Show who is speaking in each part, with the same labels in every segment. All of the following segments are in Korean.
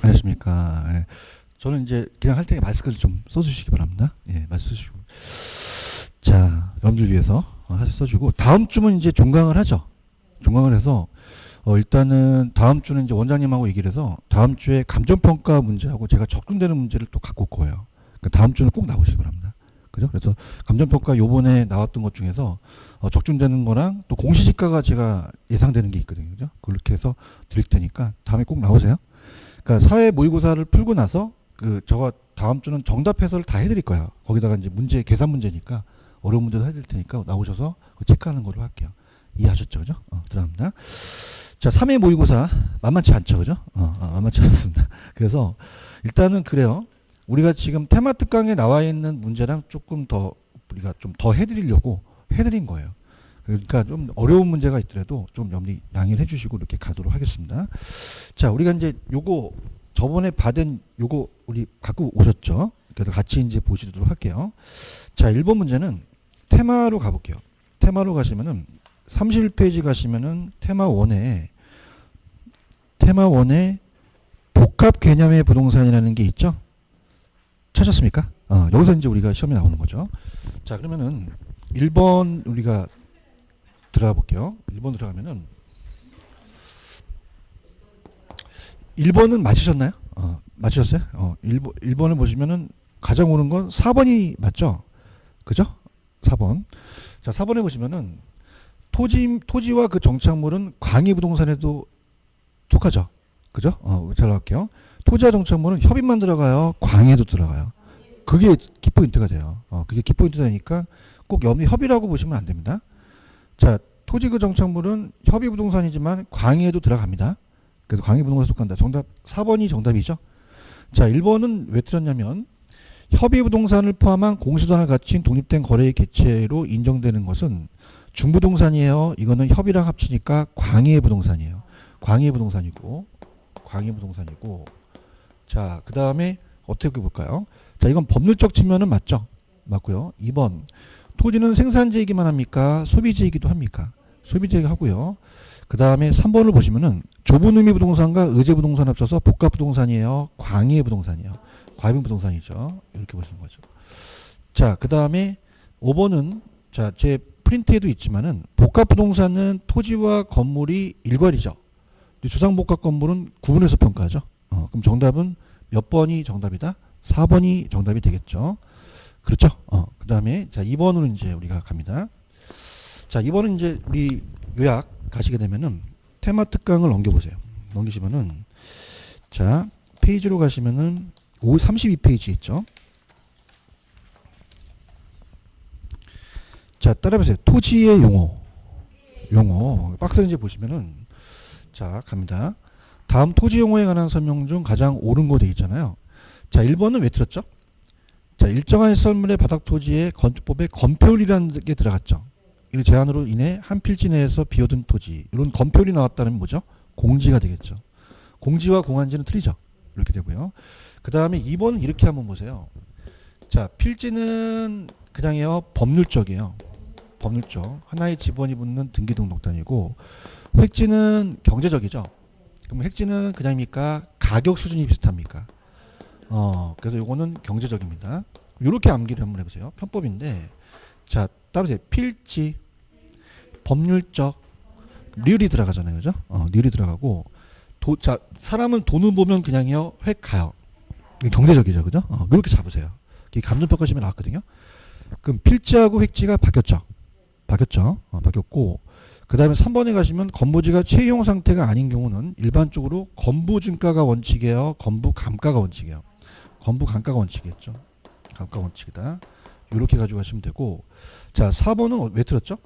Speaker 1: 안녕하십니까. 예. 저는 이제 그냥 할 때 마스크를 좀 써주시기 바랍니다. 예, 마스크 쓰시고. 자, 여러분들 위해서 써주고, 다음 주면 이제 종강을 하죠. 종강을 해서, 일단은 다음 주는 이제 원장님하고 얘기를 해서, 다음 주에 감정평가 문제하고 제가 적중되는 문제를 또 갖고 올 거예요. 그러니까 다음 주는 꼭 나오시기 바랍니다. 그죠? 그래서 감정평가 요번에 나왔던 것 중에서, 적중되는 거랑 또 공시지가가 제가 예상되는 게 있거든요. 그죠? 그렇게 해서 드릴 테니까 다음에 꼭 나오세요. 그러니까 사회 모의고사를 풀고 나서 저가 다음 주는 정답 해설을 다 해드릴 거예요. 거기다가 이제 문제 계산 문제니까 어려운 문제도 해드릴 테니까 나오셔서 체크하는 걸로 할게요. 이해하셨죠, 그죠? 들어갑니다. 자, 3회 모의고사 만만치 않죠, 그죠? 만만치 않습니다. 그래서 일단은 그래요. 우리가 지금 테마 특강에 나와 있는 문제랑 조금 더 우리가 좀 더 해드리려고 해드린 거예요. 그러니까 좀 어려운 문제가 있더라도 좀 양해를 해주시고 이렇게 가도록 하겠습니다. 자, 우리가 이제 요거 저번에 받은 요거 우리 갖고 오셨죠? 그래서 같이 이제 보시도록 할게요. 자, 1번 문제는 테마로 가볼게요. 테마로 가시면은 31페이지 가시면은 테마 1에 복합 개념의 부동산이라는 게 있죠? 찾았습니까? 여기서 이제 우리가 시험에 나오는 거죠. 자, 그러면은 1번 우리가 들어가 볼게요. 1번 들어가면은 1번은 맞히셨나요? 맞히셨어요? 1번을 보시면은 가장 오는 건 4번이 맞죠? 그죠? 4번. 자, 4번에 보시면은 토지와 그 정착물은 광의부동산에도 속하죠? 그죠? 잘 할게요. 토지와 정착물은 협의만 들어가요? 광의에도 들어가요? 그게 키포인트가 돼요. 그게 키포인트가 되니까 꼭 협의라고 보시면 안 됩니다. 자, 토지 그 정착물은 협의부동산이지만 광의에도 들어갑니다. 그래서 광의부동산에 속한다. 정답 4번이 정답이죠. 자, 1번은 왜 틀렸냐면 협의부동산을 포함한 공시도안을 갖춘 독립된 거래의 개체로 인정되는 것은 중부동산이에요. 이거는 협의랑 합치니까 광의의 부동산이에요. 광의의 부동산이고 자, 그 다음에 어떻게 볼까요? 자, 이건 법률적 측면은 맞죠? 맞고요. 2번 토지는 생산지이기만 합니까? 소비지이기도 합니까? 소비지이기 하고요. 그 다음에 3번을 보시면은 좁은 의미 부동산과 의제 부동산 합쳐서 복합 부동산이에요. 광의의 부동산이에요. 과민 부동산이죠. 이렇게 보시는 거죠. 자, 그 다음에 5번은 자, 제 프린트에도 있지만은 복합 부동산은 토지와 건물이 일괄이죠. 주상복합 건물은 구분해서 평가하죠. 그럼 정답은 몇 번이 정답이다? 4번이 정답이 되겠죠. 그렇죠? 그 다음에 자, 2번으로 이제 우리가 갑니다. 자, 2번은 이제 우리 요약 가시게 되면은 테마 특강을 넘겨보세요. 넘기시면은 자, 페이지로 가시면은 32페이지 있죠. 자, 따라해보세요. 토지의 용어. 박스를 이제 보시면은 자, 갑니다. 다음 토지 용어에 관한 설명 중 가장 옳은 거 되어 있잖아요. 자, 1번은 왜 틀었죠? 자, 일정한 시설물의 바닥 토지에 건축법에 건폐율이라는 게 들어갔죠. 이 제한으로 인해 한 필지 내에서 비어든 토지, 이런 건폐율이 나왔다는 뭐죠? 공지가 되겠죠. 공지와 공한지는 틀리죠. 이렇게 되고요. 그 다음에 2번은 이렇게 한번 보세요. 자, 필지는 그냥요 법률적이에요. 법률적. 하나의 지번이 붙는 등기등록단이고, 획지는 경제적이죠. 그럼 획지는 그냥입니까? 가격 수준이 비슷합니까? 그래서 요거는 경제적입니다. 요렇게 암기를 한번 해보세요. 편법인데, 자, 따라서 필지, 법률적, 리을이 들어가잖아요. 그죠? 리을이 들어가고, 자, 사람은 돈을 보면 그냥요, 획 가요. 이게 경제적이죠. 그죠? 이렇게 잡으세요. 이게 감정평가 시험에 나왔거든요. 그럼 필지하고 획지가 바뀌었죠. 바뀌었고, 그 다음에 3번에 가시면 건부지가 채용 상태가 아닌 경우는 일반적으로 건부준가가 원칙이에요. 건부감가가 원칙이에요. 건부감가가 원칙이겠죠. 감가 원칙이다. 이렇게 가지고 가시면 되고, 자, 4번은 왜 틀었죠?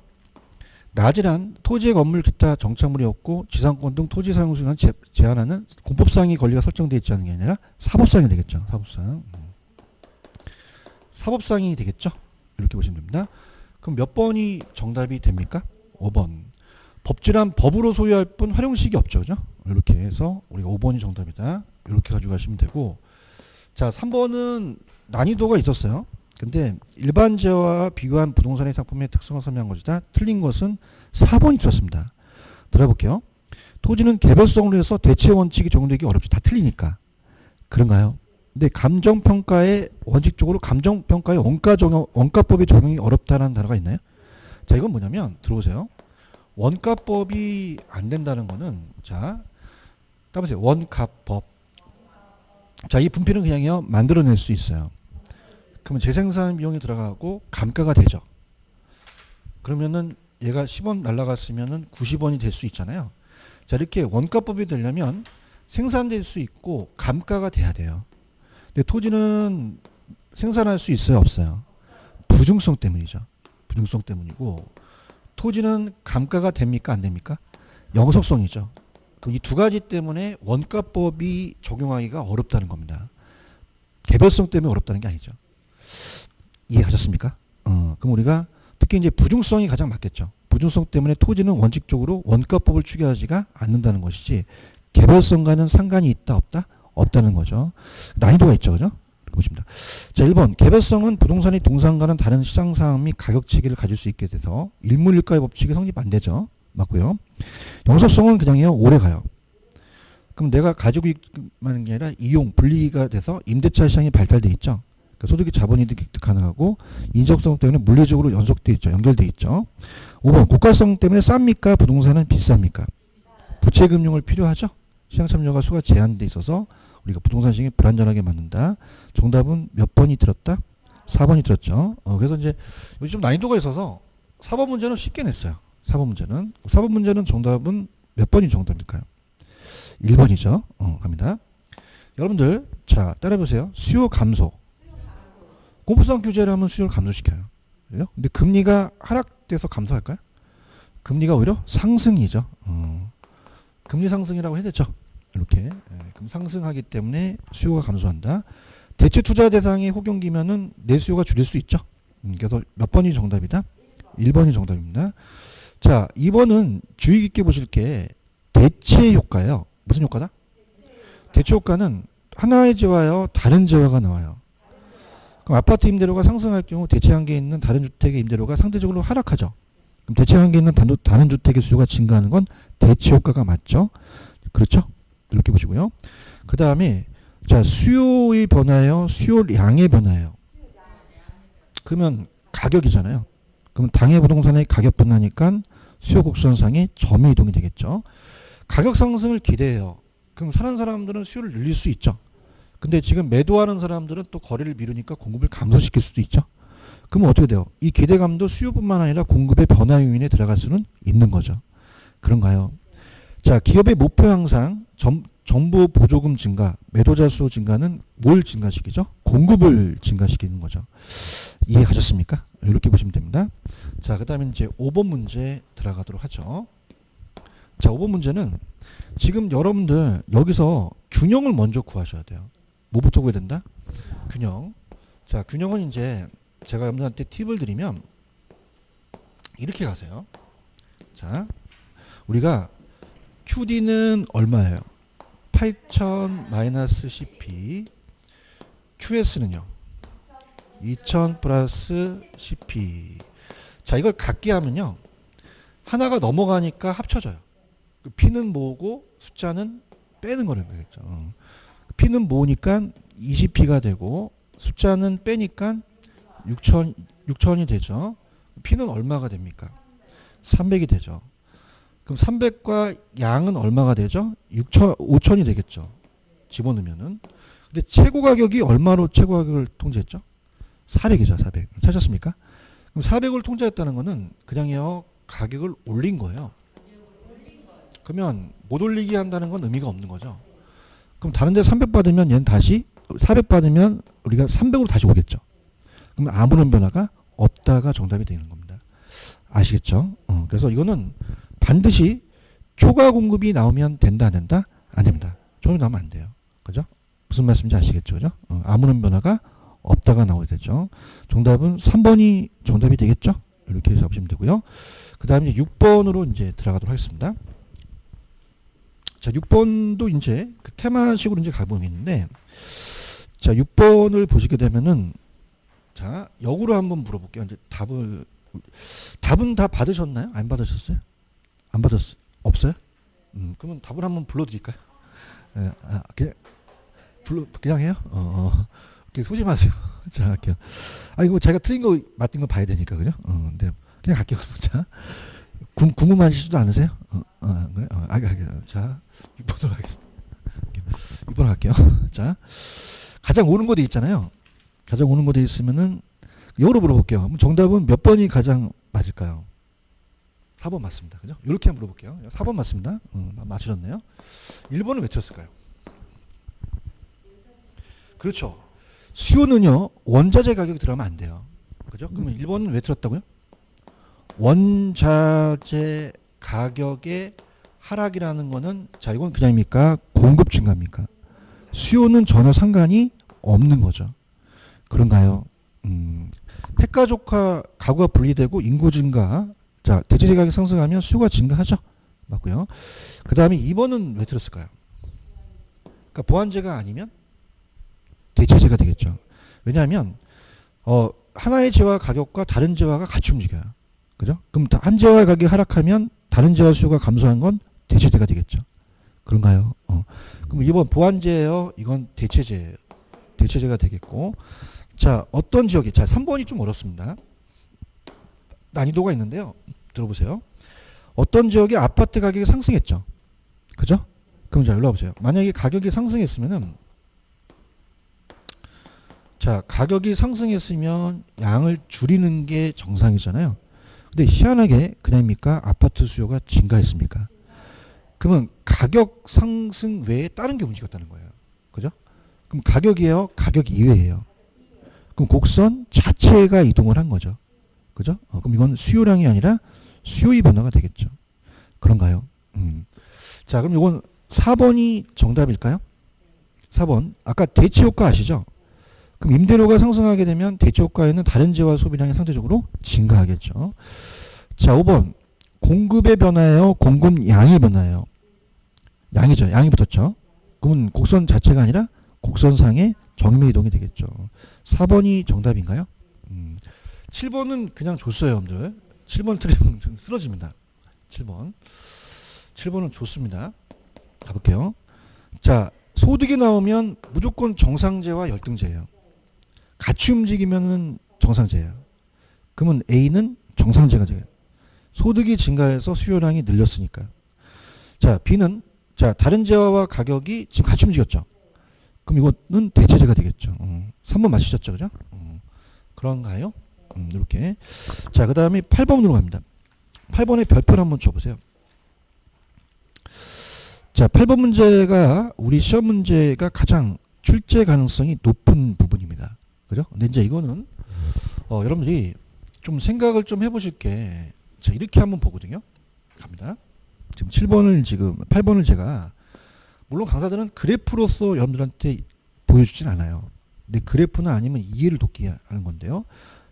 Speaker 1: 나질한 토지의 건물 기타 정착물이 없고 지상권 등 토지 사용 수준을 제한하는 공법상의 권리가 설정되어 있지 않은 게 아니라 사법상이 되겠죠. 사법상이 되겠죠. 이렇게 보시면 됩니다. 그럼 몇 번이 정답이 됩니까? 5번. 법질한 법으로 소유할 뿐 활용식이 없죠. 그죠? 이렇게 해서 우리가 5번이 정답이다. 이렇게 가지고 가시면 되고, 자, 3번은 난이도가 있었어요. 근데 일반 재화와 비교한 부동산의 상품의 특성을 설명한 것이다. 틀린 것은 4번이 틀렸습니다. 들어볼게요. 토지는 개별성으로 해서 대체 원칙이 적용되기 어렵죠. 다 틀리니까. 그런가요? 근데 감정평가의 원칙적으로 감정평가의 원가법의 적용이 어렵다는 단어가 있나요? 자, 이건 뭐냐면 들어보세요. 원가법이 안 된다는 거는 자, 따보세요. 원가법. 자, 이 분필은 그냥요 만들어낼 수 있어요. 그러면 재생산 비용이 들어가고 감가가 되죠. 그러면은 얘가 10원 날라갔으면은 90원이 될 수 있잖아요. 자, 이렇게 원가법이 되려면 생산될 수 있고 감가가 돼야 돼요. 근데 토지는 생산할 수 있어요, 없어요? 부중성 때문이죠. 부중성 때문이고 토지는 감가가 됩니까, 안 됩니까? 영속성이죠. 그럼 이 두 가지 때문에 원가법이 적용하기가 어렵다는 겁니다. 개별성 때문에 어렵다는 게 아니죠. 이해하셨습니까? 그럼 우리가 특히 이제 부중성이 가장 맞겠죠. 부중성 때문에 토지는 원칙적으로 원가법을 추구하지가 않는다는 것이지 개별성과는 상관이 있다 없다? 없다는 거죠. 난이도가 있죠. 그죠? 보십니다. 자, 1번 개별성은 부동산이 동산과는 다른 시장 상황 및 가격 체계를 가질 수 있게 돼서 일물일가의 법칙이 성립 안 되죠. 맞고요. 영속성은 그냥요 오래 가요. 그럼 내가 가지고 있는 게 아니라 이용, 분리가 돼서 임대차 시장이 발달돼 있죠. 그러니까 소득이 자본이득 가능하고 인적성 때문에 물리적으로 연속돼 있죠. 연결돼 있죠. 5번 고가성 때문에 쌉니까? 부동산은 비쌉니까? 부채금융을 필요하죠. 시장 참여가 수가 제한돼 있어서 우리가 부동산 시장이 불안전하게 만든다. 정답은 몇 번이 들었다? 4번이 들었죠. 그래서 이제 여기 좀 난이도가 있어서 4번 문제는 쉽게 냈어요. 4번 문제는 정답은 몇 번이 정답일까요? 1번이죠. 갑니다. 여러분들 자 따라해보세요. 수요 감소. 공급성 규제를 하면 수요를 감소시켜요. 그래요? 근데 금리가 하락돼서 감소할까요? 금리가 오히려 상승이죠. 금리 상승이라고 해야 되죠. 이렇게 그럼 상승하기 때문에 수요가 감소한다. 대체 투자 대상이 호경기면은 내수요가 줄일 수 있죠. 그래서 몇 번이 정답이다? 1번이 정답입니다. 자, 2번은 주의 깊게 보실 게 대체 효과예요. 무슨 효과다? 대체 효과는 하나의 재화요, 다른 재화가 나와요. 그럼 아파트 임대료가 상승할 경우 대체 한계에 있는 다른 주택의 임대료가 상대적으로 하락하죠. 그럼 대체 한계에 있는 다른 주택의 수요가 증가하는 건 대체 효과가 맞죠? 그렇죠? 이렇게 보시고요. 그 다음에 자 수요의 변화예요, 수요량의 변화예요. 그러면 가격이잖아요. 그럼 당해 부동산의 가격 변화니까 수요 곡선상의 점의 이동이 되겠죠. 가격 상승을 기대해요. 그럼 사는 사람들은 수요를 늘릴 수 있죠. 근데 지금 매도하는 사람들은 또 거래를 미루니까 공급을 감소시킬 수도 있죠. 그러면 어떻게 돼요? 이 기대감도 수요뿐만 아니라 공급의 변화 요인에 들어갈 수는 있는 거죠. 그런가요? 자, 기업의 목표 향상, 정부 보조금 증가, 매도자 수 증가는 뭘 증가시키죠? 공급을 증가시키는 거죠. 이해가셨습니까? 이렇게 보시면 됩니다. 자, 그 다음에 이제 5번 문제 들어가도록 하죠. 자, 5번 문제는 지금 여러분들 여기서 균형을 먼저 구하셔야 돼요. 뭐부터 구해야 된다? 균형. 자, 균형은 이제 제가 여러분들한테 팁을 드리면 이렇게 가세요. 자, 우리가 QD는 얼마예요? 8000 마이너스 CP. QS는요? 2000 플러스 CP. 자, 이걸 같게 하면요. 하나가 넘어가니까 합쳐져요. P는 모으고 숫자는 빼는 거는 거겠죠. P는 모으니까 20P가 되고 숫자는 빼니까 6000이 되죠. P는 얼마가 됩니까? 300이 되죠. 그럼 300과 양은 얼마가 되죠? 5000이 되겠죠. 집어넣으면은. 근데 최고 가격이 얼마로 최고 가격을 통제했죠? 400이죠, 400. 찾았습니까? 그럼 400을 통제했다는 거는 그냥요, 가격을 올린 거예요. 그러면 못 올리게 한다는 건 의미가 없는 거죠. 그럼 다른 데 300 받으면 얘는 다시 400 받으면 우리가 300으로 다시 오겠죠. 그러면 아무런 변화가 없다가 정답이 되는 겁니다. 아시겠죠? 그래서 이거는 반드시 초과 공급이 나오면 된다, 안 된다? 안 됩니다. 초과 나오면 안 돼요. 그죠? 무슨 말씀인지 아시겠죠? 그죠? 아무런 변화가 없다가 나오게 되죠. 정답은 3번이 정답이 되겠죠? 이렇게 잡으시면 되고요. 그 다음에 6번으로 이제 들어가도록 하겠습니다. 자, 6번도 이제 그 테마식으로 이제 가보겠는데, 자, 6번을 보시게 되면은, 자, 역으로 한번 물어볼게요. 이제 답은 다 받으셨나요? 안 받으셨어요? 안 받았어요? 없어요? 그러면 답을 한번 불러드릴까요? 그냥 해요? 소심하세요. 자, 할게요. 아, 이거 제가 틀린 거, 맞은 거 봐야 되니까, 그죠? 근데, 그냥 갈게요. 자, 궁금하시지도 않으세요? 그래? 자, 6번으로 하겠습니다. 6번 할게요. 자, 가장 옳은 거 돼 있잖아요. 가장 옳은 거 돼 있으면은, 이거로 물어볼게요. 그럼 정답은 몇 번이 가장 맞을까요? 4번 맞습니다. 그죠? 이렇게 한번 물어볼게요. 4번 맞습니다. 맞추셨네요. 1번은 왜 틀렸을까요? 그렇죠. 수요는요, 원자재 가격이 들어가면 안 돼요. 그죠? 그러면 1번은 왜 틀렸다고요? 원자재 가격의 하락이라는 거는, 자, 이건 그냥입니까? 공급 증가입니까? 수요는 전혀 상관이 없는 거죠. 그런가요? 핵가족화 가구가 분리되고 인구 증가, 자, 대체재 가격이 상승하면 수요가 증가하죠. 맞고요. 그 다음에 2번은 왜 틀렸을까요? 그러니까 보완재가 아니면 대체재가 되겠죠. 왜냐하면 하나의 재화 가격과 다른 재화가 같이 움직여요. 그죠? 그럼 한 재화 가격이 하락하면 다른 재화 수요가 감소한 건 대체재가 되겠죠. 그런가요? 그럼 2번 보완재예요. 이건 대체재예요. 대체재가 되겠고, 자, 어떤 지역이, 자, 3번이 좀 어렵습니다. 난이도가 있는데요. 들어보세요. 어떤 지역에 아파트 가격이 상승했죠. 그죠? 그럼 자, 일로 와보세요. 만약에 가격이 상승했으면은, 자, 가격이 상승했으면 양을 줄이는 게 정상이잖아요. 근데 희한하게 그냥입니까? 아파트 수요가 증가했습니까? 그러면 가격 상승 외에 다른 게 움직였다는 거예요. 그죠? 그럼 가격이에요? 가격 이외예요? 그럼 곡선 자체가 이동을 한 거죠. 그죠? 그럼 이건 수요량이 아니라 수요의 변화가 되겠죠. 그런가요? 자, 그럼 이건 4번이 정답일까요? 4번. 아까 대체 효과 아시죠? 그럼 임대료가 상승하게 되면 대체 효과에는 다른 재화 소비량이 상대적으로 증가하겠죠. 자, 5번. 공급의 변화예요? 공급량의 변화예요? 양이죠. 양이 붙었죠. 그러면 곡선 자체가 아니라 곡선상의 정밀 이동이 되겠죠. 4번이 정답인가요? 7번은 그냥 줬어요, 여러분들. 7번 틀리면 쓰러집니다. 7번. 7번은 좋습니다. 가볼게요. 자, 소득이 나오면 무조건 정상재와 열등재예요. 같이 움직이면은 정상재예요. 그러면 A는 정상재가 돼요. 소득이 증가해서 수요량이 늘렸으니까. 자, B는, 자, 다른 재화와 가격이 지금 같이 움직였죠. 그럼 이거는 대체재가 되겠죠. 3번 맞히셨죠, 그죠? 그런가요? 이렇게. 자, 그 다음에 8번으로 갑니다. 8번의 별표를 한번 줘보세요. 자, 8번 문제가 우리 시험 문제가 가장 출제 가능성이 높은 부분입니다. 그죠? 근데 이제 이거는 여러분들이 좀 생각을 좀 해보실 게, 자, 이렇게 한번 보거든요. 갑니다. 지금 8번을 제가, 물론 강사들은 그래프로서 여러분들한테 보여주진 않아요. 근데 그래프는 아니면 이해를 돕기 하는 건데요.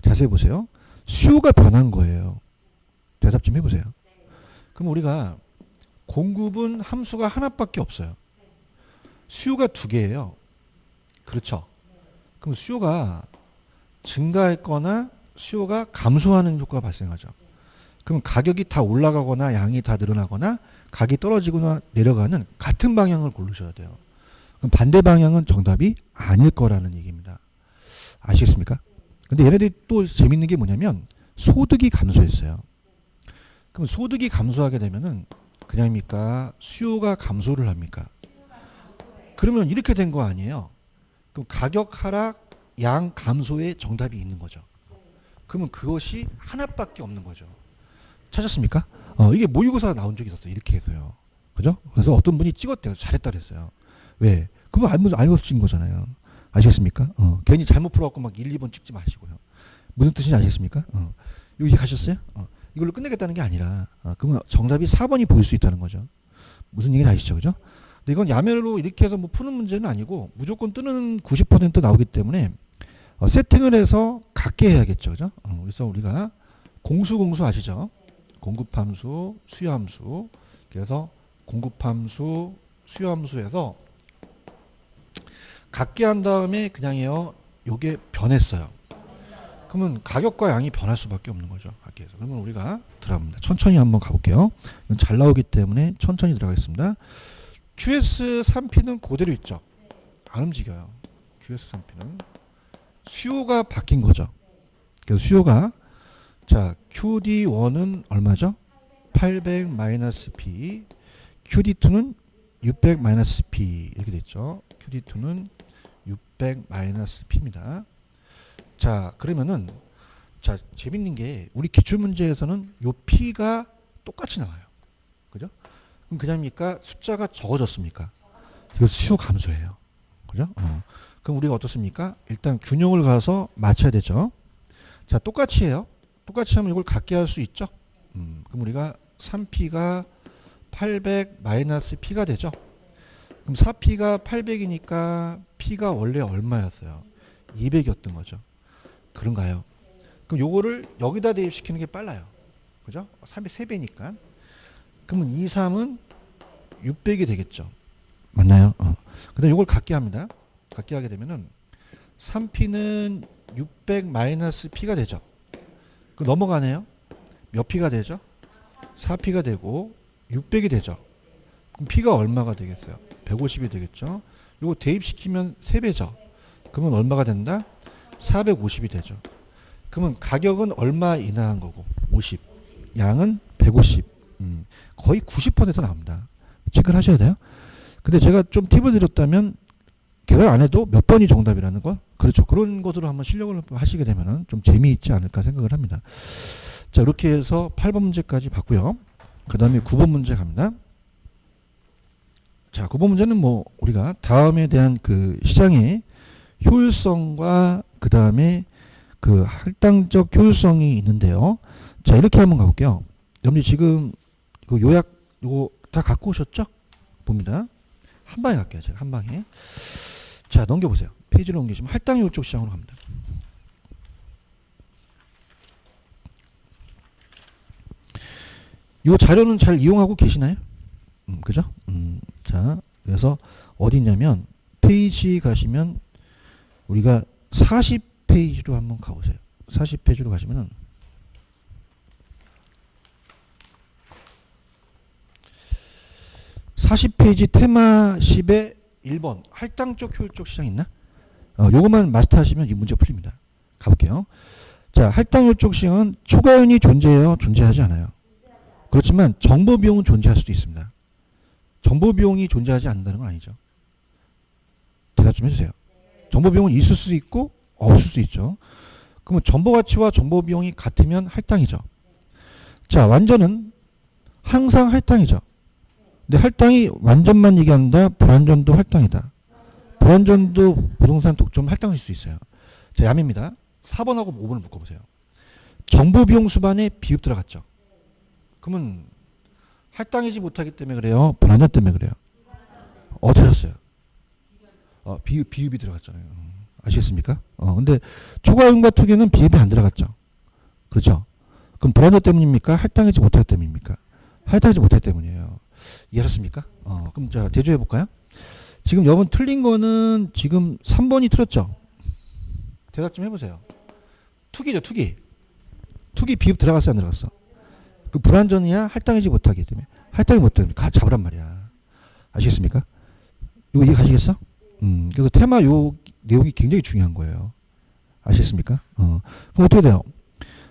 Speaker 1: 자세히 보세요. 수요가 변한 거예요. 대답 좀 해보세요. 그럼 우리가 공급은 함수가 하나밖에 없어요. 수요가 두 개예요. 그렇죠? 그럼 수요가 증가했거나 수요가 감소하는 효과가 발생하죠. 그럼 가격이 다 올라가거나 양이 다 늘어나거나 가격이 떨어지거나 내려가는 같은 방향을 고르셔야 돼요. 그럼 반대 방향은 정답이 아닐 거라는 얘기입니다. 아시겠습니까? 근데 얘네들이 또 재밌는 게 뭐냐면 소득이 감소했어요. 그럼 소득이 감소하게 되면은 그냥입니까? 수요가 감소를 합니까? 그러면 이렇게 된 거 아니에요? 그럼 가격 하락, 양 감소의 정답이 있는 거죠. 그러면 그것이 하나밖에 없는 거죠. 찾았습니까? 이게 모의고사 나온 적이 있었어요. 이렇게 해서요. 그죠? 그래서 어떤 분이 찍었대요. 잘했다 그랬어요. 왜? 그거 알고서 찍은 거잖아요. 아시겠습니까? 괜히 잘못 풀어갖고 막 1, 2번 찍지 마시고요. 무슨 뜻인지 아시겠습니까? 여기 가셨어요? 이걸로 끝내겠다는 게 아니라, 그러면 정답이 4번이 보일 수 있다는 거죠. 무슨 얘기인지 아시죠? 그죠? 근데 이건 야매로 이렇게 해서 뭐 푸는 문제는 아니고, 무조건 뜨는 90% 나오기 때문에, 세팅을 해서 같게 해야겠죠. 그죠? 그래서 우리가 공수 아시죠? 공급함수, 수요함수. 그래서 공급함수, 수요함수에서 같게 한 다음에 그냥요, 요게 변했어요. 그러면 가격과 양이 변할 수밖에 없는 거죠. 같게 해서. 그러면 우리가 들어갑니다. 천천히 한번 가볼게요. 이건 잘 나오기 때문에 천천히 들어가겠습니다. QS3P는 그대로 있죠. 안 움직여요. QS3P는 수요가 바뀐 거죠. 그래서 수요가 자 QD1은 얼마죠? 800 마이너스 P, QD2는 600 마이너스 P 이렇게 됐죠. QD2는 600 마이너스 P입니다. 자 그러면은 자 재밌는 게 우리 기출 문제에서는 요 P가 똑같이 나와요. 그죠? 그럼 그냥입니까? 숫자가 적어졌습니까? 이거 수요 감소예요. 그죠? 그럼 우리가 어떻습니까? 일단 균형을 가서 맞춰야 되죠. 자 똑같이 해요. 똑같이 하면 이걸 같게 할 수 있죠. 그럼 우리가 3P가 800 마이너스 P가 되죠. 그럼 4P가 800이니까 P가 원래 얼마였어요? 200이었던 거죠. 그런가요? 그럼 요거를 여기다 대입시키는 게 빨라요. 그죠? 3배니까. 그러면 2, 3은 600이 되겠죠. 맞나요? 그 다음에 요걸 같게 합니다. 같게 하게 되면은 3P는 600 마이너스 P가 되죠. 그 넘어가네요. 몇 P가 되죠? 4P가 되고 600이 되죠. 그럼 P가 얼마가 되겠어요? 150이 되겠죠. 요거 대입시키면 3배죠. 그러면 얼마가 된다? 450이 되죠. 그러면 가격은 얼마 인하한 거고 50. 양은 150. 거의 90% 나옵니다. 체크를 하셔야 돼요. 근데 제가 좀 팁을 드렸다면 계산 안 해도 몇 번이 정답이라는 거 그렇죠. 그런 것으로 한번 실력을 하시게 되면은 좀 재미있지 않을까 생각을 합니다. 자 이렇게 해서 8번 문제까지 봤고요. 그 다음에 9번 문제 갑니다. 자 9번 문제는 뭐 우리가 다음에 대한 그 시장의 효율성과 그 다음에 그 할당적 효율성이 있는데요. 자 이렇게 한번 가볼게요. 여러분들 지금 그 요약 요거 다 갖고 오셨죠? 봅니다. 한 방에 갈게요. 제가 한 방에. 자 넘겨보세요. 페이지를 넘기시면 할당효율 쪽 시장으로 갑니다. 이 자료는 잘 이용하고 계시나요? 그죠? 자 그래서 어디 있냐면 페이지 가시면 우리가 40페이지로 한번 가보세요. 40페이지로 가시면은 40페이지 테마 10의 1번 할당적 효율적 시장 있나? 요것만 마스터하시면 이 문제 풀립니다. 가볼게요. 자 할당효율적 시장은 초과이온이 존재해요? 존재하지 않아요? 그렇지만 정보 비용은 존재할 수도 있습니다. 정보 비용이 존재하지 않는다는 건 아니죠. 대답 좀 해주세요. 정보 비용은 있을 수 있고 없을 수 있죠. 그러면 정보 가치와 정보 비용이 같으면 할당이죠. 자 완전은 항상 할당이죠. 근데 할당이 완전만 얘기한다. 불완전도 할당이다. 불완전도 부동산 독점 할당일 수 있어요. 자 얌입니다. 4번하고 5번을 묶어보세요. 정보 비용 수반에 비읍 들어갔죠. 그러면 할당이지 못하기 때문에 그래요? 불완전 때문에 그래요? 어떠셨어요? 비읍이 들어갔잖아요. 아시겠습니까? 근데 초과이온과 투기는 비읍이 안 들어갔죠. 그렇죠? 그럼 불완전 때문입니까? 할당하지 못하기 때문입니까? 할당하지 못하기 때문이에요. 이해하셨습니까? 그럼 자 대조해 볼까요? 지금 여러분 틀린 거는 지금 3번이 틀렸죠? 대답 좀 해보세요. 투기죠, 투기. 투기 비읍 들어갔어, 안 들어갔어? 그 불완전이야? 할당하지 못하기 때문에. 할당이 못하면 잡으란 말이야. 아시겠습니까? 이거 이해 가시겠어? 그래서 테마 요 내용이 굉장히 중요한 거예요. 아시겠습니까? 그럼 어떻게 돼요?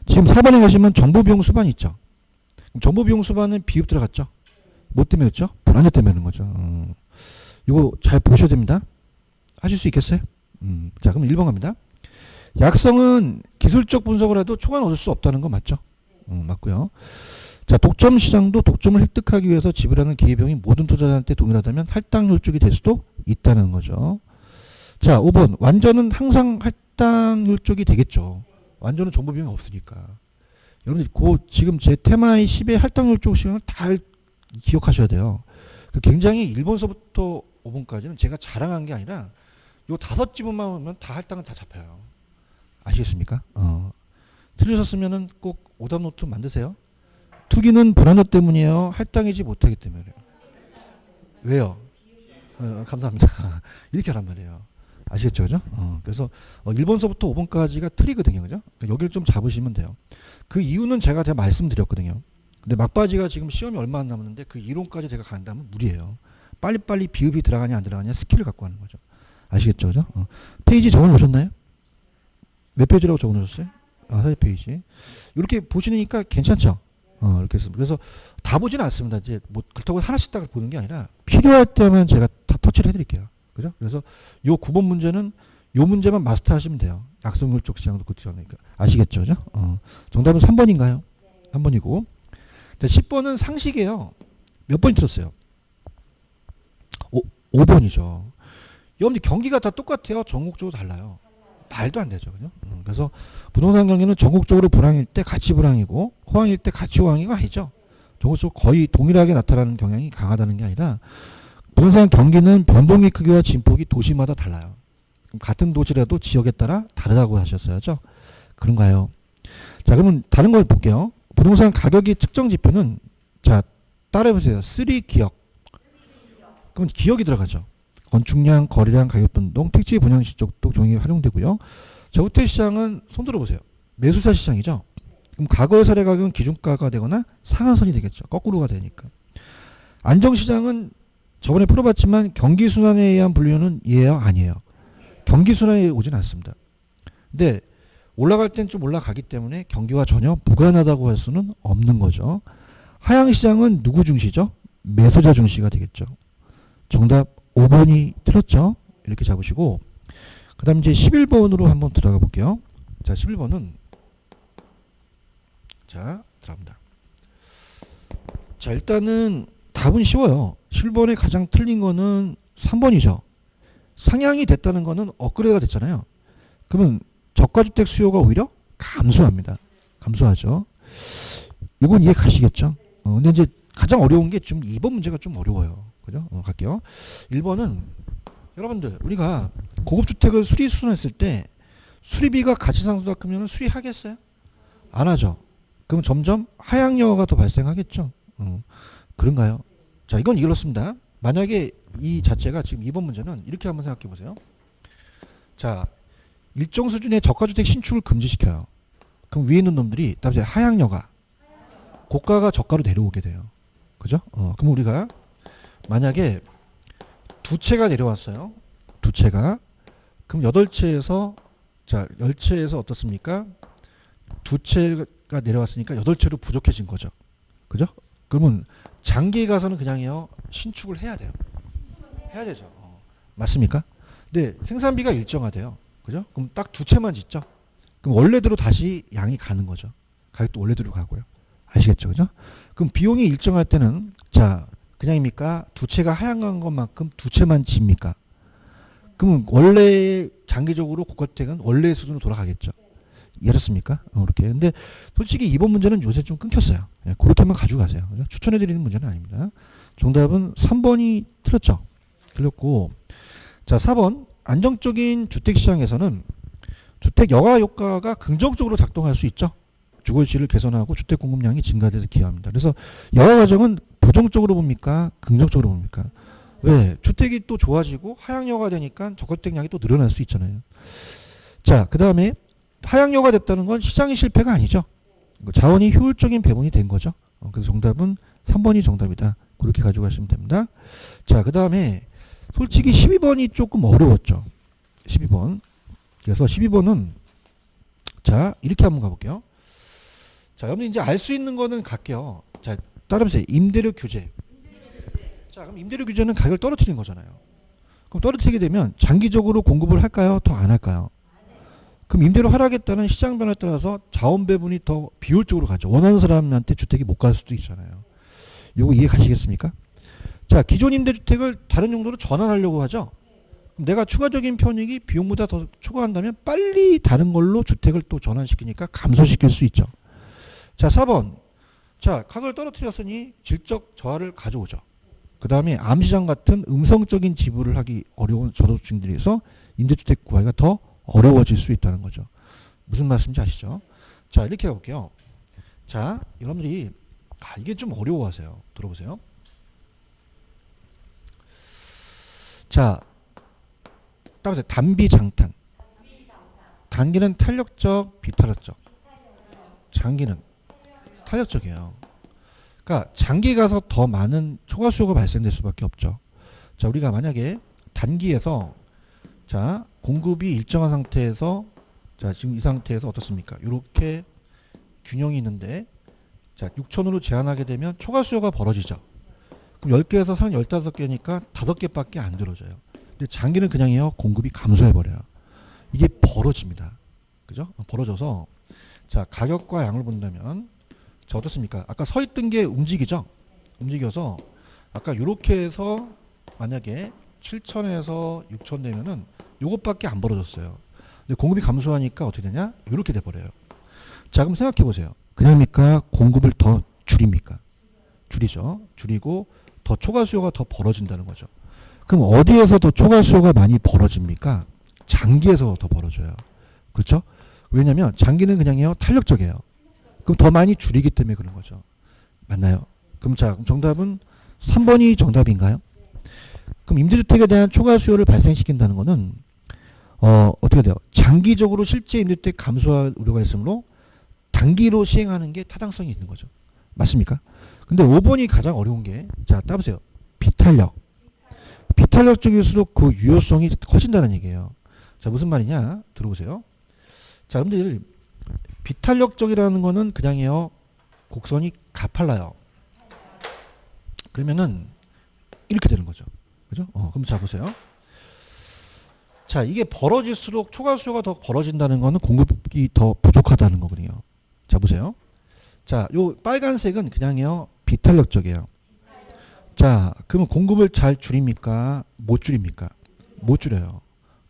Speaker 1: 지금 4번에 가시면 정보비용 수반 있죠? 정보비용 수반은 비읍 들어갔죠? 뭐 때문에였죠? 불완전 때문에 하는 거죠. 이거 잘 보셔야 됩니다. 하실 수 있겠어요? 자, 그럼 1번 갑니다. 약성은 기술적 분석을 해도 초과는 얻을 수 없다는 거 맞죠? 맞고요. 자, 독점 시장도 독점을 획득하기 위해서 지불하는 기회비용이 모든 투자자한테 동일하다면 할당률 쪽이 될 수도 있다는 거죠. 자, 5번. 완전은 항상 할당률 쪽이 되겠죠. 완전은 정보 비용이 없으니까. 여러분들, 지금 제 테마의 10의 할당률 쪽 시간을 다 기억하셔야 돼요. 굉장히 1번서부터 5번까지는 제가 자랑한 게 아니라 요 5지문만 오면 다 할당은 다 잡혀요. 아시겠습니까? 틀리셨으면은 꼭 오답 노트 만드세요. 투기는 불안전 때문이에요. 할당이지 못하기 때문에. 왜요? 감사합니다. 이렇게 하란 말이에요. 아시겠죠? 그죠? 그래서 1번서부터 5번까지가 틀리거든요. 그죠? 여기를 좀 잡으시면 돼요. 그 이유는 제가 말씀드렸거든요. 근데 막바지가 지금 시험이 얼마 안 남았는데 그 이론까지 제가 간다면 무리예요. 빨리빨리 비읍이 들어가냐 안 들어가냐 스킬을 갖고 하는 거죠. 아시겠죠? 그죠? 페이지 적어놓으셨나요? 몇 페이지라고 적어놓으셨어요? 4페이지. 이렇게 보시니까 괜찮죠? 이렇게 했습니다. 그래서 다 보지는 않습니다. 이제 뭐 그렇다고 하나씩 딱 보는 게 아니라 필요할 때만 제가 다 터치를 해드릴게요. 그죠? 그래서 요 9번 문제는 요 문제만 마스터 하시면 돼요. 약속물적 시장도 그렇니까 아시겠죠? 그죠? 정답은 3번인가요? 3번이고. 자, 10번은 상식이에요. 몇 번이 틀었어요? 5번이죠. 여러분들 경기가 다 똑같아요. 전국적으로 달라요. 말도 안 되죠. 그죠? 그래서 부동산 경기는 전국적으로 불황일 때 같이 불황이고 호황일 때 같이 호황이가 아니죠. 전국적으로 거의 동일하게 나타나는 경향이 강하다는 게 아니라 부동산 경기는 변동의 크기와 진폭이 도시마다 달라요. 그럼 같은 도시라도 지역에 따라 다르다고 하셨어야죠. 그런가요? 자, 그러면 다른 걸 볼게요. 부동산 가격이 측정 지표는 자, 따라해보세요. 3 기억. 그럼 기억이 들어가죠. 건축량, 거래량, 가격 변동, 택지 분양 시적도 종이 활용되고요. 저주택 시장은 손 들어보세요. 매수사 시장이죠. 그럼 과거의 사례 가격은 기준가가 되거나 상한선이 되겠죠. 거꾸로가 되니까. 안정시장은 저번에 풀어봤지만 경기순환에 의한 분류는 예요? 아니에요? 경기순환에 오진 않습니다. 근데 올라갈 땐 좀 올라가기 때문에 경기와 전혀 무관하다고 할 수는 없는 거죠. 하향시장은 누구 중시죠? 매수자 중시가 되겠죠. 정답 5번이 틀렸죠. 이렇게 잡으시고 그 다음 이제 11번으로 한번 들어가 볼게요. 자, 11번은 자, 들어갑니다. 자, 일단은 답은 쉬워요. 11번에 가장 틀린 거는 3번이죠. 상향이 됐다는 거는 업그레이드가 됐잖아요. 그러면 저가주택 수요가 오히려 감소합니다. 감소하죠. 이건 이해 가시겠죠? 근데 이제 가장 어려운 게 좀 2번 문제가 좀 어려워요. 그죠? 갈게요. 1번은 여러분들 우리가 고급주택을 수리수선했을 때 수리비가 가치상승보다 크면 수리하겠어요? 안 하죠. 그럼 점점 하향여가 더 발생하겠죠. 그런가요? 자, 이건 이렇습니다. 만약에 이 자체가 지금 2번 문제는 이렇게 한번 생각해 보세요. 자, 일정 수준의 저가주택 신축을 금지시켜요. 그럼 위에 있는 놈들이 따라서 하향여가 고가가 저가로 내려오게 돼요. 그죠? 그럼 우리가 만약에 두 채가 내려왔어요. 두 채가. 그럼 8채에서 자, 10채에서 어떻습니까? 두 채가 내려왔으니까 8채로 부족해진 거죠. 그죠? 그러면 장기에 가서는 그냥요. 신축을 해야 돼요. 해야 되죠. 맞습니까? 근데 생산비가 일정하대요. 그죠? 그럼 딱 두 채만 짓죠. 그럼 원래대로 다시 양이 가는 거죠. 가격도 원래대로 가고요. 아시겠죠? 그죠? 그럼 비용이 일정할 때는 자, 그냥입니까? 두 채가 하향한 것만큼 두 채만 집니까? 그러면 원래 장기적으로 고가주택은 원래 수준으로 돌아가겠죠. 이해했습니까? 이렇게. 근데 솔직히 이번 문제는 요새 좀 끊겼어요. 그렇게만 가지고 가세요. 그죠? 추천해드리는 문제는 아닙니다. 정답은 3번이 틀렸죠. 틀렸고 자, 4번 안정적인 주택시장에서는 주택 여가 효과가 긍정적으로 작동할 수 있죠. 주거지를 개선하고 주택 공급량이 증가돼서 기여합니다. 그래서 여가 과정은 부정적으로 봅니까? 긍정적으로 봅니까? 왜? 주택이 또 좋아지고 하향여가 되니까 저가주택량이 또 늘어날 수 있잖아요. 자, 그 다음에 하향여가 됐다는 건 시장의 실패가 아니죠. 자원이 효율적인 배분이 된 거죠. 그래서 정답은 3번이 정답이다. 그렇게 가지고 가시면 됩니다. 자, 그 다음에 솔직히 12번이 조금 어려웠죠. 12번. 그래서 12번은 자, 이렇게 한번 가볼게요. 자, 여러분 이제 알 수 있는 거는 갈게요. 자, 따라해보세요. 임대료 규제. 자, 그럼 임대료 규제는 가격을 떨어뜨리는 거잖아요. 그럼 떨어뜨리게 되면 장기적으로 공급을 할까요? 더 안 할까요? 그럼 임대료 하락했다는 시장 변화에 따라서 자원 배분이 더 비효율적으로 가죠. 원하는 사람한테 주택이 못 갈 수도 있잖아요. 요거 이해 가시겠습니까? 자, 기존 임대주택을 다른 용도로 전환하려고 하죠. 그럼 내가 추가적인 편익이 비용보다 더 초과한다면 빨리 다른 걸로 주택을 또 전환시키니까 감소시킬 수 있죠. 자, 4번. 자, 가격을 떨어뜨렸으니 질적 저하를 가져오죠. 그 다음에 암시장 같은 음성적인 지불을 하기 어려운 저소득층들에서 임대주택 구하기가 더 어려워질 수 있다는 거죠. 무슨 말씀인지 아시죠? 자, 이렇게 해볼게요. 자, 여러분들이 이게 좀 어려워하세요. 들어보세요. 자, 따라서 단비장탄. 단기는 탄력적, 비탄력적. 장기는 탄력적이에요. 그러니까 장기 가서 더 많은 초과 수요가 발생될 수밖에 없죠. 자, 우리가 만약에 단기에서 자, 공급이 일정한 상태에서 자, 지금 이 상태에서 어떻습니까? 이렇게 균형이 있는데 자, 6천으로 제한하게 되면 초과 수요가 벌어지죠. 그럼 10개에서 한 15개니까 5개밖에 안 들어져요. 근데 장기는 그냥요. 공급이 감소해 버려요. 이게 벌어집니다. 그죠? 벌어져서 자, 가격과 양을 본다면 자, 어떻습니까? 아까 서 있던 게 움직이죠? 움직여서 아까 이렇게 해서 만약에 7천에서 6천 되면은 요것밖에 안 벌어졌어요. 근데 공급이 감소하니까 어떻게 되냐? 이렇게 돼 버려요. 자, 그럼 생각해 보세요. 그냥입니까? 공급을 더 줄입니까? 줄이죠. 줄이고 더 초과 수요가 더 벌어진다는 거죠. 그럼 어디에서 더 초과 수요가 많이 벌어집니까? 장기에서 더 벌어져요. 그렇죠? 왜냐하면 장기는 그냥요 탄력적이에요. 그럼 더 많이 줄이기 때문에 그런 거죠. 맞나요? 그럼 자, 그럼 정답은 3번이 정답인가요? 그럼 임대주택에 대한 초과 수요를 발생시킨다는 거는 어떻게 돼요? 장기적으로 실제 임대주택 감소할 우려가 있으므로 단기로 시행하는 게 타당성이 있는 거죠. 맞습니까? 근데 5번이 가장 어려운 게 자, 따보세요. 비탄력. 비탄력 쪽일수록 그 유효성이 커진다는 얘기예요. 자, 무슨 말이냐? 들어보세요. 자, 여러분들 비탄력적이라는 거는 그냥요 곡선이 가팔라요. 그러면은 이렇게 되는 거죠. 그죠? 그럼 자 보세요. 자, 이게 벌어질수록 초과 수요가 더 벌어진다는 거는 공급이 더 부족하다는 거거든요. 자, 보세요. 자, 요 빨간색은 그냥요 비탄력적이에요. 자, 그러면 공급을 잘 줄입니까? 못 줄입니까? 못 줄여요.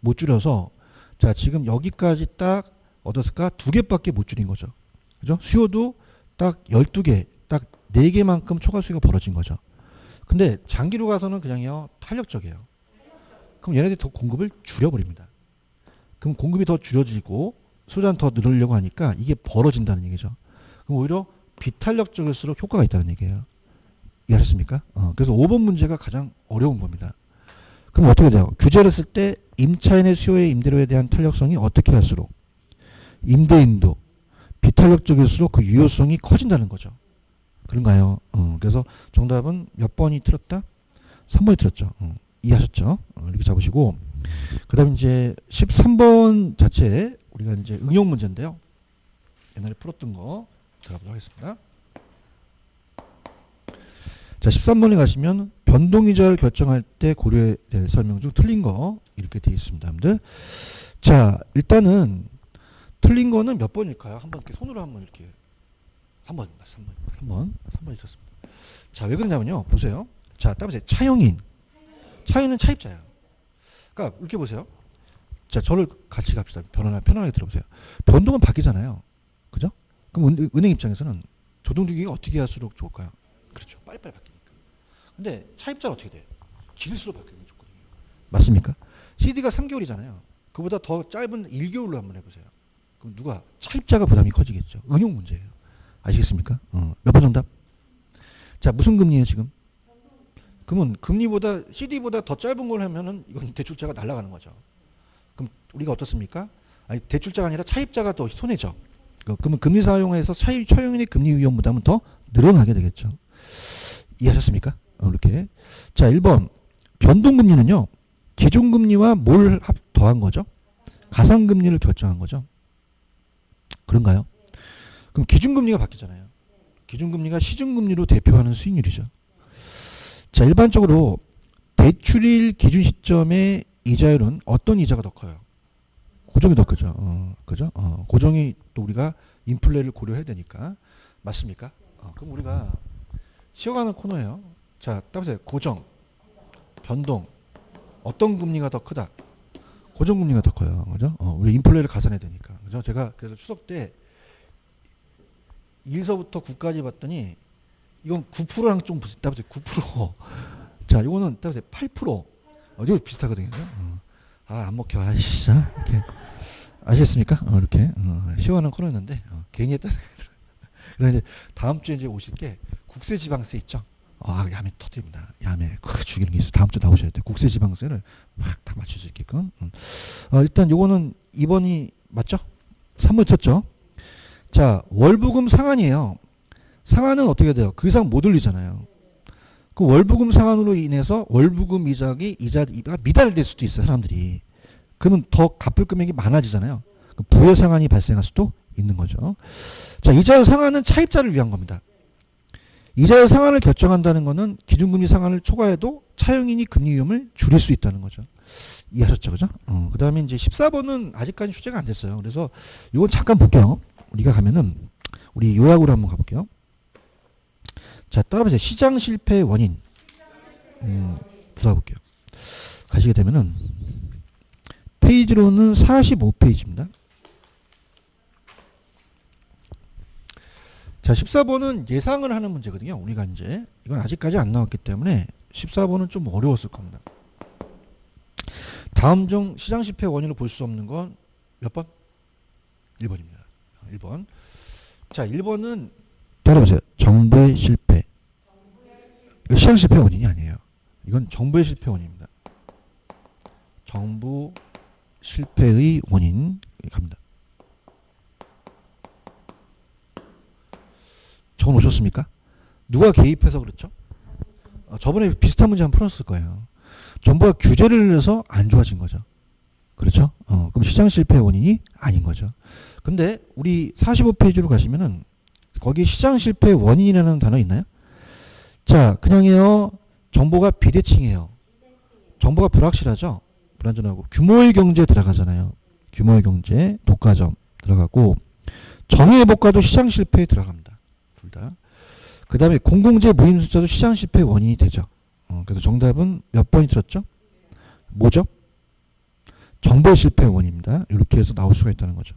Speaker 1: 못 줄여서 자, 지금 여기까지 딱 어떻을까? 2개밖에 못 줄인 거죠. 그죠? 수요도 딱 12개, 딱 4개만큼 초과 수요가 벌어진 거죠. 근데 장기로 가서는 그냥요 탄력적이에요. 그럼 얘네들이 더 공급을 줄여버립니다. 그럼 공급이 더 줄여지고 수요는 더 늘으려고 하니까 이게 벌어진다는 얘기죠. 그럼 오히려 비탄력적일수록 효과가 있다는 얘기예요. 이해하셨습니까? 그래서 5번 문제가 가장 어려운 겁니다. 그럼 어떻게 돼요? 규제를 쓸 때 임차인의 수요의 임대료에 대한 탄력성이 어떻게 할수록 임대인도 비탄력적일수록 그 유효성이 커진다는 거죠. 그런가요? 그래서 정답은 몇 번이 틀렸다? 3번이 틀렸죠. 이해하셨죠? 이렇게 잡으시고 그 다음에 이제 13번 자체에 우리가 이제 응용 문제인데요. 옛날에 풀었던 거 들어보도록 하겠습니다. 자, 13번에 가시면 변동이자를 결정할 때 고려해야 될 설명 중 틀린 거 이렇게 되어 있습니다. 여러분들. 자, 일단은 틀린 거는 몇 번일까요? 한번 이렇게 손으로 한번 이렇게 3번입니다. 3번이 틀렸습니다. 자, 왜 그러냐면요. 보세요. 자, 따보세요. 차용인. 차용인은 차입자예요. 그러니까 이렇게 보세요. 자, 저를 같이 갑시다. 편안하게 들어보세요. 변동은 바뀌잖아요. 그죠? 그럼 은행 입장에서는 조정주기가 어떻게 할수록 좋을까요? 그렇죠. 빨리빨리 바뀌니까. 근데 차입자는 어떻게 돼? 길수록 바뀌는 게 좋거든요. 맞습니까? CD가 3개월이잖아요. 그보다 더 짧은 1개월로 한번 해보세요. 그럼 누가? 차입자가 부담이 커지겠죠. 응용 문제예요. 아시겠습니까? 몇 번 정답? 자, 무슨 금리예요 지금? 그러면 금리보다 CD보다 더 짧은 걸 하면은 이건 대출자가 날아가는 거죠. 그럼 우리가 어떻습니까? 아니, 대출자가 아니라 차입자가 더 손해죠. 그러면 금리 사용해서 차용인의 금리 위험 부담은 더 늘어나게 되겠죠. 이해하셨습니까? 이렇게. 자, 1번 변동금리는요. 기존금리와 뭘 더한 거죠? 가상금리를 결정한 거죠. 그런가요? 그럼 기준금리가 바뀌잖아요. 기준금리가 시중금리로 대표하는 수익률이죠. 자, 일반적으로 대출일 기준 시점의 이자율은 어떤 이자가 더 커요? 고정이 더 크죠. 그죠? 고정이 또 우리가 인플레를 고려해야 되니까. 맞습니까? 그럼 우리가 쉬어가는 코너예요. 자, 따보세요. 고정, 변동. 어떤 금리가 더 크다? 고정금리가 더 커요. 그죠? 우리 인플레를 가산해야 되니까. 그죠? 제가 그래서 추석 때 1서부터 9까지 봤더니 이건 9%랑 좀 따보세요. 9%. 자, 이거는 따보세요. 8%. 이거 비슷하거든요. 안 먹혀. 아, 진짜. 이렇게. 아시겠습니까? 이렇게. 쉬어가는 코너였는데, 괜히 했던 생각이 들어요. 그래서 이제 다음 주에 이제 오실 게 국세지방세 있죠? 야매 터뜨립니다. 야매. 죽이는 게 있어. 다음 주에 나오셔야 돼요. 국세지방세를 막 다 맞출 수 있게끔. 일단 요거는 2번이 맞죠? 3번 쳤죠? 자, 월부금 상한이에요. 상한은 어떻게 돼요? 그 이상 못 올리잖아요. 그 월부금 상한으로 인해서 월부금 이자가 미달될 수도 있어요. 사람들이. 그러면 더 갚을 금액이 많아지잖아요. 부의 상한이 발생할 수도 있는 거죠. 자, 이자의 상한은 차입자를 위한 겁니다. 이자의 상한을 결정한다는 것은 기준금리 상한을 초과해도 차용인이 금리 위험을 줄일 수 있다는 거죠. 이해하셨죠? 그죠? 그 다음에 이제 14번은 아직까지 출제가 안 됐어요. 그래서 이건 잠깐 볼게요. 우리가 가면은, 우리 요약으로 한번 가볼게요. 자, 따라보세요. 시장 실패의 원인. 들어볼게요. 가시게 되면은, 페이지로는 45페이지입니다. 자, 14번은 예상을 하는 문제거든요. 우리가 이제 이건 아직까지 안 나왔기 때문에 14번은 좀 어려웠을 겁니다. 다음 중 시장 실패 원인으로 볼 수 없는 건 몇 번? 1번입니다. 1번. 자, 1번은 따라보세요. 정부의 실패. 시장 실패 원인이 아니에요. 이건 정부의 실패 원인입니다. 정부 실패의 원인 갑니다. 적어 놓으셨습니까? 누가 개입해서 그렇죠? 저번에 비슷한 문제 한번 풀었을 거예요. 정부가 규제를 해서 안 좋아진 거죠. 그렇죠? 그럼 시장 실패의 원인이 아닌 거죠. 근데 우리 45페이지로 가시면은 거기 시장 실패의 원인이라는 단어 있나요? 자, 그냥요. 정보가 비대칭이에요. 정보가 불확실하죠? 불안전하고. 규모의 경제 들어가잖아요. 규모의 경제, 독과점 들어가고, 정의회복과도 시장 실패에 들어갑니다. 둘 다. 그 다음에 공공재 무임 숫자도 시장 실패의 원인이 되죠. 그래서 정답은 몇 번이 들었죠? 뭐죠? 정보의 실패의 원인입니다. 이렇게 해서 나올 수가 있다는 거죠.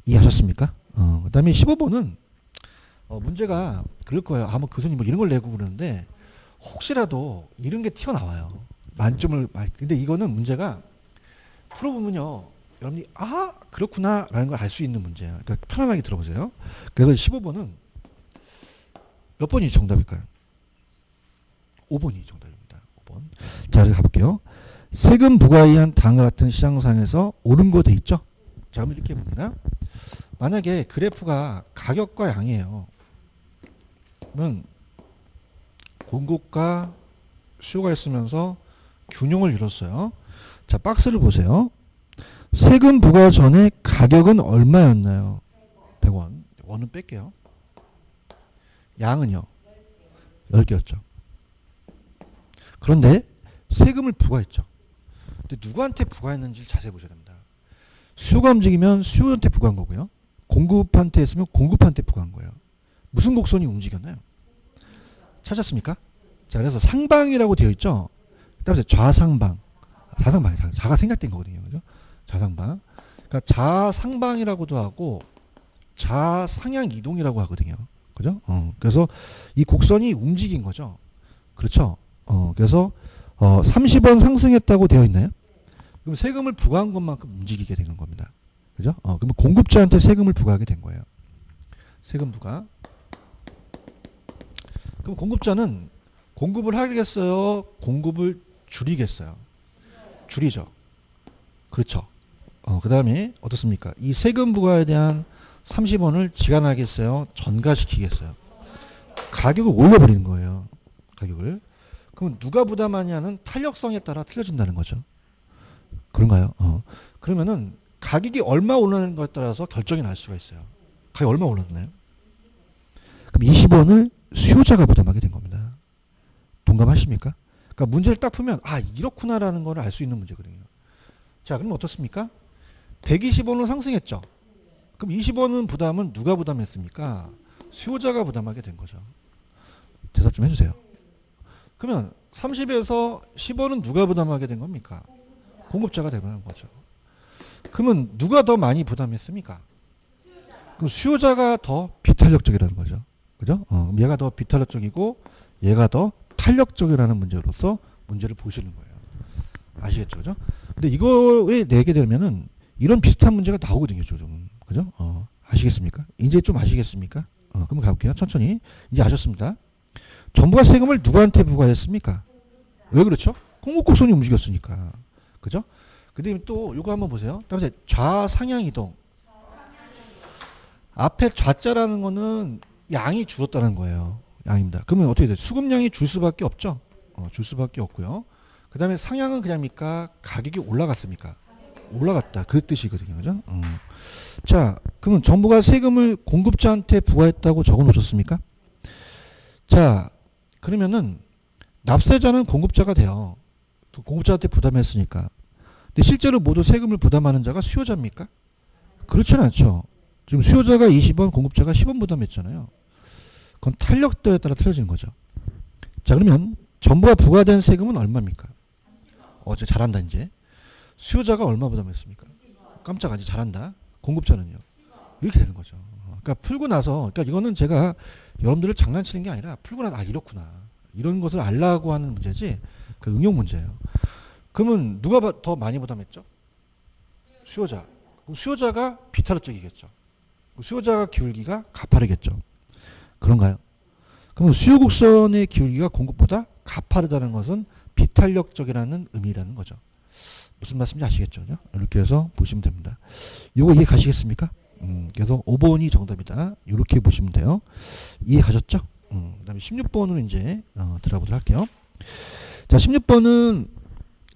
Speaker 1: 이해하셨습니까? 그 다음에 15번은 문제가 그럴 거예요. 아마 교수님 뭐 이런 걸 내고 그러는데 혹시라도 이런 게 튀어나와요. 만점을. 근데 이거는 문제가 풀어보면요. 여러분이 아 그렇구나 라는 걸 알 수 있는 문제예요. 그러니까 편안하게 들어보세요. 그래서 15번은 몇 번이 정답일까요? 5번이 정답입니다. 5번. 자, 그래서 가볼게요. 세금 부과에 의한 다음과 같은 시장상에서 오른 거 돼 있죠? 자, 그럼 이렇게 봅니다. 만약에 그래프가 가격과 양이에요. 그러면 공급과 수요가 있으면서 균형을 이뤘어요. 자, 박스를 보세요. 세금 부과 전에 가격은 얼마였나요? 100원. 원은 뺄게요. 양은요? 10개였죠. 그런데 세금을 부과했죠. 근데 누구한테 부과했는지 자세히 보셔야 됩니다. 수요가 움직이면 수요한테 부과한 거고요. 공급한테 했으면 공급한테 부과한 거예요. 무슨 곡선이 움직였나요? 찾았습니까? 자, 그래서 상방이라고 되어 있죠. 따라서 좌상방, 좌상방, 좌가 생략된 거거든요. 그죠? 좌상방. 그러니까 좌상방이라고도 하고 좌상향 이동이라고 하거든요. 그죠? 그래서 이 곡선이 움직인 거죠. 그렇죠? 그래서 30원 상승했다고 되어 있나요? 그럼 세금을 부과한 것만큼 움직이게 되는 겁니다. 그죠? 그러면 공급자한테 세금을 부과하게 된 거예요. 세금 부과. 그럼 공급자는 공급을 하겠어요? 공급을 줄이겠어요? 줄이죠. 그렇죠. 그 다음에 어떻습니까? 이 세금 부과에 대한 30원을 지간하겠어요? 전가시키겠어요? 가격을 올려버리는 거예요. 가격을. 그럼 누가 부담하냐는 탄력성에 따라 틀려진다는 거죠. 그런가요? 그러면은 가격이 얼마 오르는 것에 따라서 결정이 날 수가 있어요. 가격이 얼마 올랐나요? 그럼 20원을 수요자가 부담하게 된 겁니다. 동감하십니까? 그러니까 문제를 딱 풀면 아 이렇구나라는 걸 알 수 있는 문제거든요. 자, 그럼 어떻습니까? 120원으로 상승했죠. 그럼 20원은 부담은 누가 부담했습니까? 수요자가 부담하게 된 거죠. 대답 좀 해주세요. 그러면 30에서 10원은 누가 부담하게 된 겁니까? 공급자가 되는 거죠. 그러면 누가 더 많이 부담했습니까? 그럼 수요자가 더 비탄력적이라는 거죠. 그죠? 그럼 얘가 더 비탄력적이고 얘가 더 탄력적이라는 문제로서 문제를 보시는 거예요. 아시겠죠? 그죠? 근데 이거에 내게 되면은 이런 비슷한 문제가 나오거든요. 좀. 그죠? 아시겠습니까? 이제 좀 아시겠습니까? 그럼 가볼게요. 천천히. 이제 아셨습니다. 정부가 세금을 누구한테 부과했습니까? 왜 그렇죠? 공급곡선이 움직였으니까. 그죠? 그 다음에 또 이거 한번 보세요. 다음에 좌상향 이동. 앞에 좌자라는 거는 양이 줄었다는 거예요. 양입니다. 그러면 어떻게 돼요? 수급량이 줄 수밖에 없죠? 줄 수밖에 없고요. 그 다음에 상향은 그냥입니까? 가격이 올라갔습니까? 올라갔다. 그 뜻이거든요. 그죠? 자, 그러면 정부가 세금을 공급자한테 부과했다고 적어 놓으셨습니까? 자, 그러면은 납세자는 공급자가 돼요. 또 공급자한테 부담했으니까. 근데 실제로 모두 세금을 부담하는 자가 수요자입니까? 그렇지는 않죠. 지금 수요자가 20원, 공급자가 10원 부담했잖아요. 그건 탄력도에 따라 틀려지는 거죠. 자, 그러면 정부가 부과된 세금은 얼마입니까? 어제 잘한다 이제. 수요자가 얼마 부담했습니까? 깜짝아, 이제 잘한다. 공급자는요. 이렇게 되는 거죠. 그러니까 풀고 나서, 그러니까 이거는 제가 여러분들을 장난치는 게 아니라 풀고 나서 아 이렇구나. 이런 것을 알라고 하는 문제지 그 응용 문제예요. 그러면 누가 더 많이 부담했죠? 수요자. 수요자가 비탄력적이겠죠. 수요자가 기울기가 가파르겠죠. 그런가요? 그러면 수요 곡선의 기울기가 공급보다 가파르다는 것은 비탄력적이라는 의미라는 거죠. 무슨 말씀인지 아시겠죠? 이렇게 해서 보시면 됩니다. 이거 이해 가시겠습니까? 그래서 5번이 정답이다. 이렇게 보시면 돼요. 이해 가셨죠? 그 다음에 16번으로 이제 들어가보도록 할게요. 자, 16번은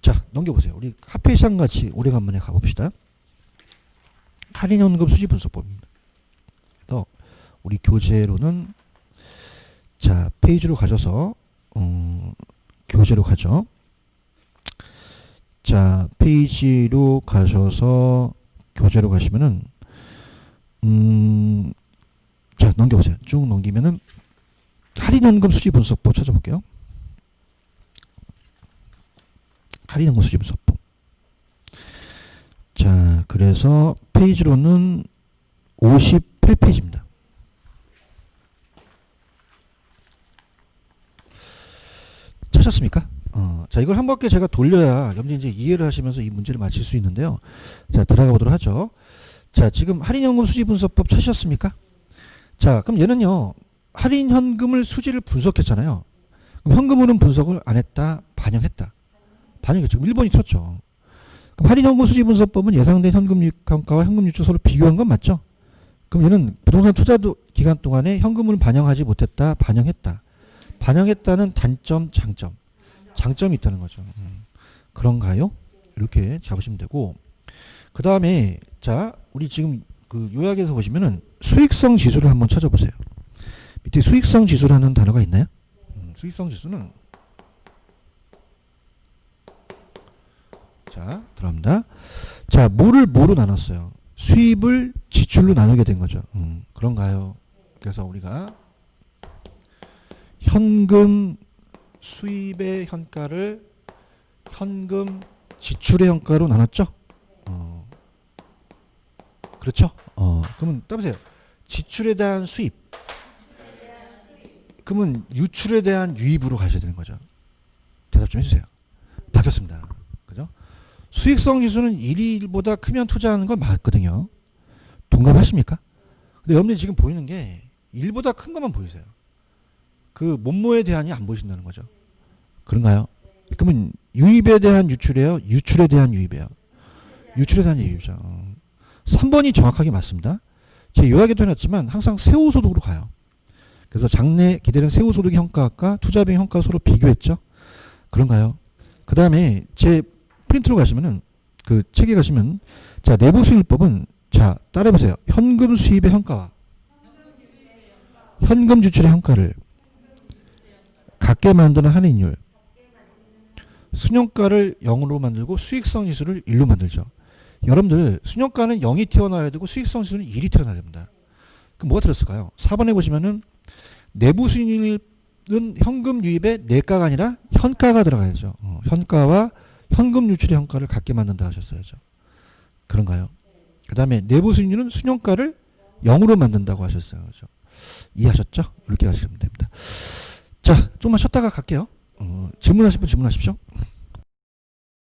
Speaker 1: 자, 넘겨보세요. 우리 하페시안 같이 오래간만에 가봅시다. 할인연금 수지 분석법입니다. 그래서 우리 교재로는 자, 페이지로 가셔서 교재로 가죠. 자, 페이지로 가셔서 교재로 가시면은 자, 넘겨보세요. 쭉 넘기면은 할인연금 수지 분석법 찾아볼게요. 할인연금 수지 분석법. 자, 그래서 페이지로는 58페이지입니다. 찾았습니까? 자, 이걸 한 바퀴 제가 돌려야 여러분들이 이제 이해를 하시면서 이 문제를 맞힐 수 있는데요. 자, 들어가 보도록 하죠. 자, 지금 할인연금 수지 분석법 찾으셨습니까? 자, 그럼 얘는요, 할인현금을 수지를 분석했잖아요. 그럼 현금으로는 분석을 안 했다, 반영했다. 반영했죠. 1번이 틀렸죠. 그럼 할인연금 수지 분석법은 예상된 현금 유입한가와 현금 유출 서로 비교한 건 맞죠? 그럼 얘는 부동산 투자 기간 동안에 현금을 반영하지 못했다, 반영했다. 반영했다는 단점, 장점. 장점이 있다는 거죠. 그런가요? 이렇게 잡으시면 되고, 그 다음에 자, 우리 지금 그 요약에서 보시면은 수익성 지수를 한번 찾아보세요. 밑에 수익성 지수라는 단어가 있나요? 수익성 지수는 자, 들어갑니다. 자, 뭐로 나눴어요? 수입을 지출로 나누게 된 거죠. 그런가요? 그래서 우리가 현금 수입의 현가를 현금 지출의 현가로 나눴죠? 그렇죠? 그러면 따보세요. 지출에 대한 수입. 그러면 유출에 대한 유입으로 가셔야 되는 거죠. 대답 좀 해주세요. 바뀌었습니다. 그죠? 수익성 지수는 1보다 크면 투자하는 건 맞거든요. 동감하십니까? 근데 여러분들이 지금 보이는 게 1보다 큰 것만 보이세요. 그 몸모에 대한이 안 보이신다는 거죠. 그런가요? 그러면 유입에 대한 유출이에요? 유출에 대한 유입이에요? 유출에 대한 유입이죠. 3번이 정확하게 맞습니다. 제가 요약에도 해놨지만 항상 세후소득으로 가요. 그래서 장래 기대된 세후소득의 현가과 투자비용 현가 서로 비교했죠. 그런가요? 그 다음에 제 프린트로 가시면은 그 책에 가시면 자, 내부수익법은 자, 따라해보세요. 현금 수입의 현가와 현금 지출의 현가를 같게 만드는 할인율. 순현가를 0으로 만들고 수익성 지수를 1로 만들죠. 여러분들 순현가는 0이 튀어나와야 되고 수익성 지수는 1이 튀어나와야 됩니다. 그럼 뭐가 들었을까요? 4번에 보시면은 내부 수익은 현금 유입에 내가가 아니라 현가가 들어가야죠. 현가와 현금 유출의 현가를 같게 만든다 하셨어야죠. 그런가요? 그 다음에 내부 수익률은 순현가를 0으로 만든다고 하셨어요. 그렇죠? 이해하셨죠? 이렇게 하시면 됩니다. 자, 좀만 쉬었다가 갈게요. 질문하실 분 질문하십시오.